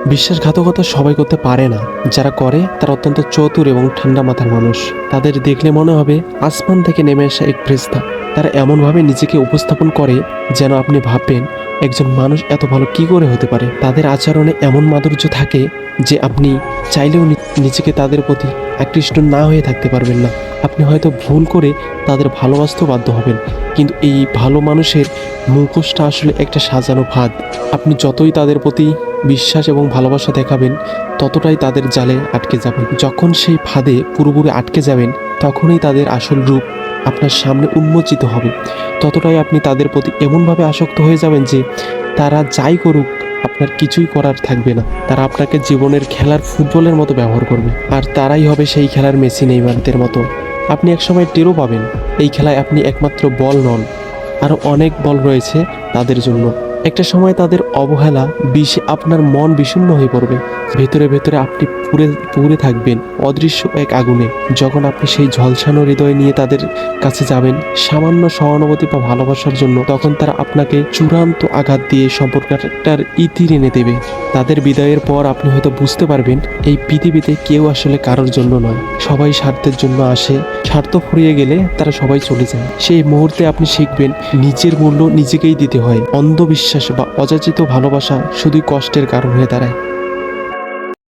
বিশ্বাসঘাতকতা সবাই করতে পারে না, যারা করে তারা অত্যন্ত চতুর এবং ঠান্ডা মাথার মানুষ। তাদের দেখলে মনে হবে আসমান থেকে নেমে আসা এক ফেরেশতা। তারা এমনভাবে নিজেকে উপস্থাপন করে যেন আপনি ভাববেন একজন মানুষ এত ভালো কি করে হতে পারে। তাদের আচরণে এমন মাধুর্য থাকে যে আপনি চাইলেও নিজেকে তাদের প্রতি আকৃষ্ট না হয়ে থাকতে পারবেন না। আপনি হয়তো ভুল করে তাদের ভালোবাসতেও বাধ্য হবেন, কিন্তু এই ভালো মানুষের মুখোশটা আসলে একটা সাজানো ফাঁদ। আপনি যতই তাদের প্রতি বিশ্বাস এবং ভালোবাসা দেখাবেন, ততটাই তাদের জালে আটকে যাবেন। যখন সেই ফাঁদে পুরোপুরি আটকে যাবেন, তখনই তাদের আসল রূপ আপনার সামনে উন্মোচিত হবে। ততটাই আপনি তাদের প্রতি এমনভাবে আসক্ত হয়ে যাবেন যে তারা যাই করুক আপনার কিছুই করার থাকবে না। তারা আপনাকে জীবনের খেলার ফুটবলের মতো ব্যবহার করবে, আর তারাই হবে সেই খেলার মেসি নেইমারদের মতো। আপনি একসময় টেরও পাবেন এই খেলায় আপনি একমাত্র বল নন, আরও অনেক বল রয়েছে তাদের জন্য। একটা সময় তাদের অবহেলা বিষে আপনার মন বিষণ্ণ হয়ে পড়বে। ভেতরে ভেতরে আপনি পুড়ে পুড়ে থাকবেন অদৃশ্য এক আগুনে। যখন আপনি সেই ঝলসানো হৃদয় নিয়ে তাদের কাছে যাবেন সামান্য সহানুভূতি বা ভালোবাসার জন্য, তখন তারা আপনাকে চূড়ান্ত আঘাত দিয়ে সম্পর্কটার ইতি এনে দেবে। তাদের বিদায়ের পর আপনি হয়তো বুঝতে পারবেন এই পৃথিবীতে কেউ আসলে কারোর জন্য নয়, সবাই স্বার্থের জন্য আসে। স্বার্থ ফুরিয়ে গেলে তারা সবাই চলে যায়। সেই মুহূর্তে আপনি শিখবেন নিজের মূল্য নিজেকেই দিতে হয়। অন্ধবিশ্বাস বা অযাচিত ভালোবাসা শুধুই কষ্টের কারণ হয়ে দাঁড়ায়।